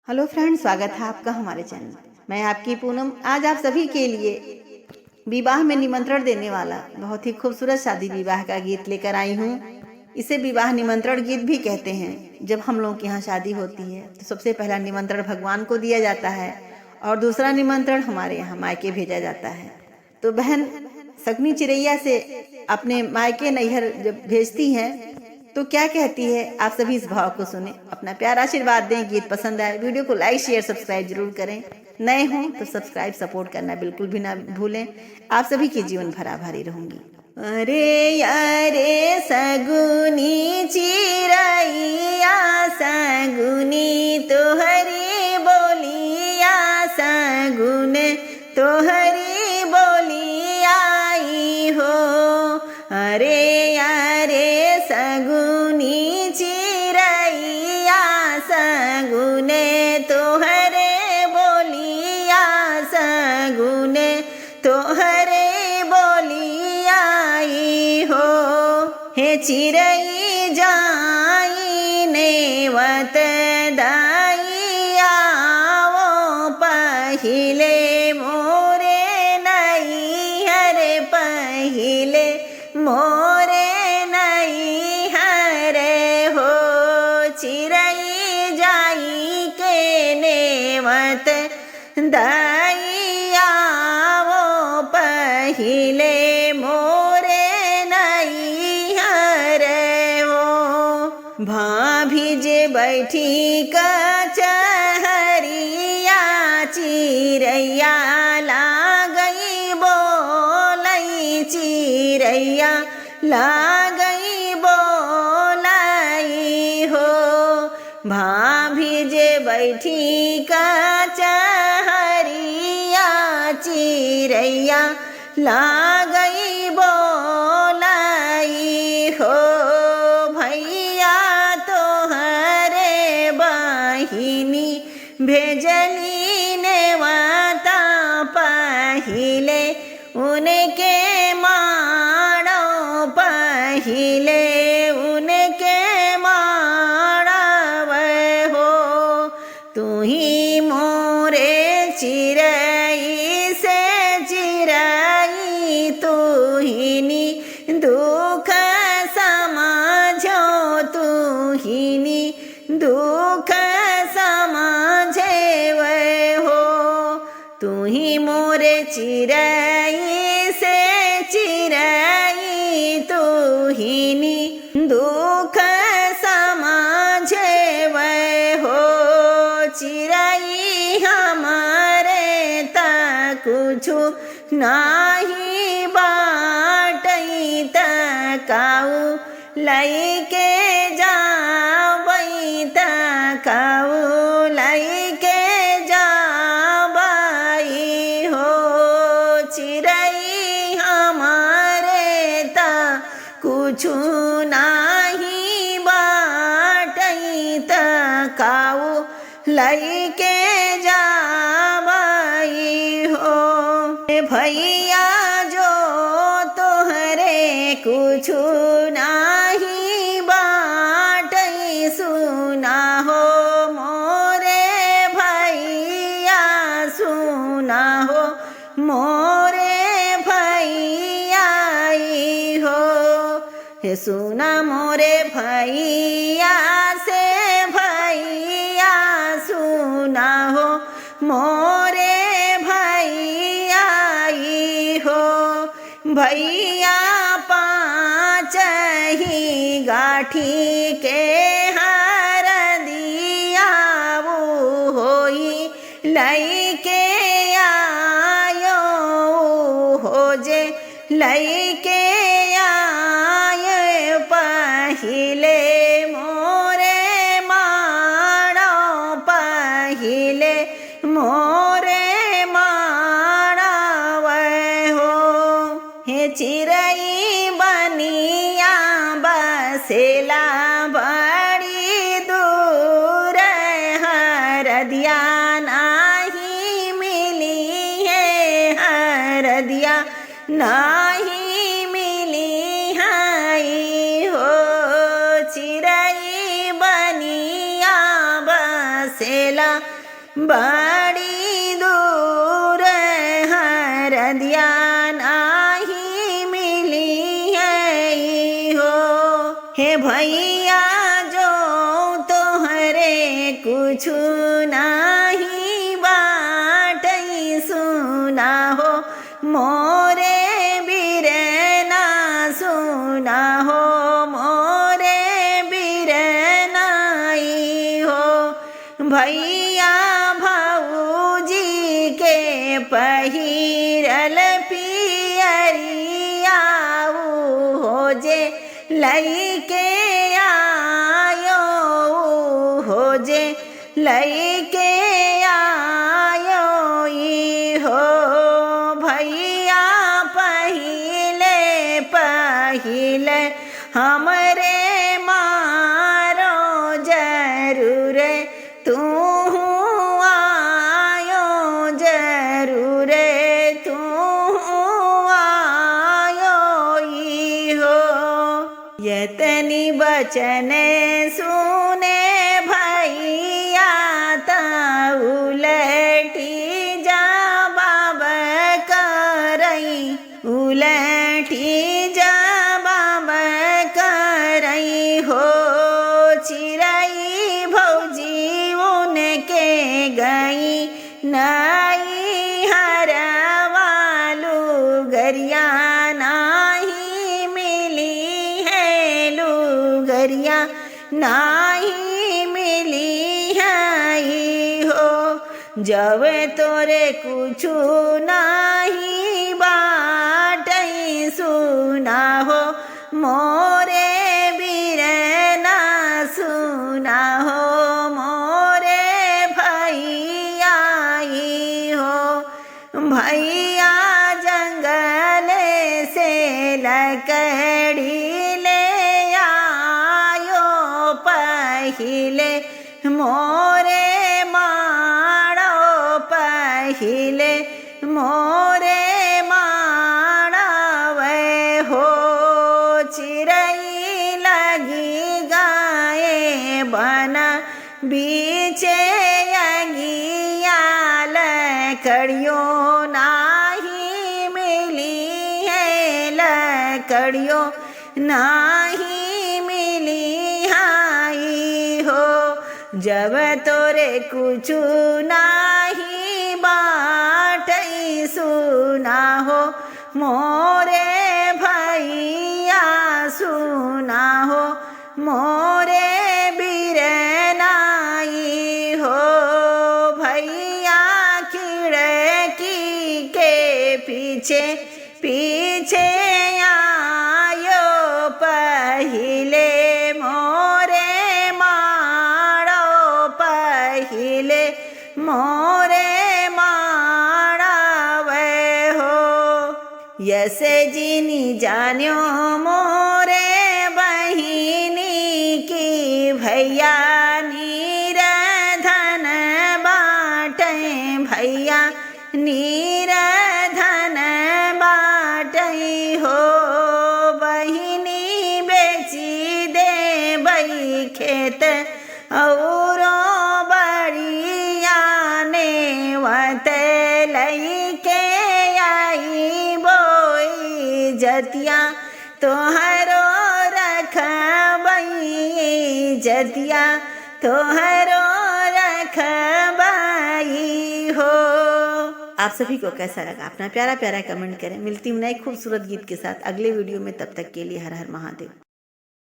Hello friend, स्वागत है आपका हमारे चैनल। मैं आपकी पूनम आज आप सभी के लिए विवाह में निमंत्रण देने वाला बहुत ही खूबसूरत शादी विवाह का गीत लेकर आई हूँ। इसे विवाह निमंत्रण गीत भी कहते हैं। जब हम लोग के यहाँ शादी होती है तो सबसे पहला निमंत्रण भगवान को दिया जाता है और दूसरा निमंत्रण हमारे यहाँ मायके भेजा जाता है। तो बहन सगनी चिरैया से अपने मायके नैहर जब भेजती है तो क्या कहती है, आप सभी इस भाव को सुने, अपना प्यार आशीर्वाद दें। गीत पसंद आए वीडियो को लाइक शेयर सब्सक्राइब जरूर करें। नए हों तो सब्सक्राइब सपोर्ट करना बिल्कुल भी ना भूलें। आप सभी की जीवन भरा भरी रहूंगी। अरे अरे सगुनी चिरैया सगुनी तोहरी बोलिया सगुन तोहरी बोलिया आई हो। अरे अरे सगुनी चिरैया सगुने तोहरे बोलिया सगुने तोहरे बोलिया आई हो। हे चिरई जाई नेवत दाइया वो पहिले मोरे नहीं हरे पहिले मोरे नहीं हरे हो। चिरई जाई के नेवत दाइया वो पहिले मोरे नहीं हरे हो। भाभी जे बैठी कचहरिया चिरैया लागई बोलई चिरैया लागई बोलाई हो। भाभी जे बैठी कचहरिया चिरैया लागई बोलाई हो। भैया तोहरे बहिनी भेजली नेवता पहिले उनके माड़ो पहिले उनके माड़व हो। तू ही मोरे चिरई से चिरई तू ही नी दुख समझो तू ही नी दुख समझे वे हो। तू ही मोरे चिरई से चिरई तू ही नी दुख समझे वे हो। चिरई हमारे तक कुछु नाही बाटई तकाऊ लैके जाबई तकाऊ लैके जाबई हो। चिरई हमारे ता कुछु नाही बाटई तकाऊ लैके जाबई हो। भैया जो तोहरे कुछु नाही बाटई सुना हो मोरे भैया सुना हो मोरे भैया आई हो। हे सुना मोरे भैया से भैया सुना हो मोरे भैया आई हो। भैया पाँच ही गाठी के हर दिया वो होई लैके आयो हो जे लैके आए पहिले मोरे माड़ो पहिले मोरे माड़व हो। हे चिरई बनिया बसेला बड़ी दूर हरदिया नाही मिली है हरदिया नाही मिली हाई हो। चिरई बनिया बसेला बड़ी दूर हरदिया नाही मिली है हो। हे भैया जो तोहरे कुछ नाही बाटई सुना हो, मोरे बिरना सुना हो, मोरे बिरनाई हो। भैया भाऊजी के पहिरल पियरिया हो जे लइके आयो हो जे लइके आयो ई हो। भैया पहिले पहिले हमरे मारो जरूर तू आयो जरूर तू आयो ई हो। यतनी बचन सुने भैया ता उलटी जा बाब करई, उलटी जा बाब करई हो। चिरई भौजी उनके गई नाई हरवालू गरिया नाही मिली है, लुगरिया नाही मिली है हो। जब तोरे कुछु नाही बाटई सुना हो, मोरे बिरना सुना हो, मोरे भैया ई हो। भैया जंगल से लकड़ी ले आयो पहिले, मोरे माड़ो पहिले, मोरे माड़ावे हो। चिरई लगी गाए बना बीचे अगिया, लकड़ियों नाही मिली है, लकड़ियों नाही मिली हाई हो। जब तोरे कुछु नाही बाटई सुना हो, मोरे भैया सुना हो, मोरे बिरनाई हो। भैया खिड़की के पीछे पीछे आयो पहिले, मोरे माड़ो पहिले, मोरे माड़ावे हो। यसे जिनी जान्यो मोरे बहिनी की, भैया नीरधन बाटे, भैया नीरधन बाटई हो। बहिनी बेची दे बई खेत औरो बड़िया ने वत लइके आई बोई जतिया तोहरो रखबई, जतिया तोहरो रखबई हो। आप सभी को कैसा लगा अपना प्यारा प्यारा कमेंट करें। मिलती हूँ नए खूबसूरत गीत के साथ अगले वीडियो में, तब तक के लिए हर हर महादेव।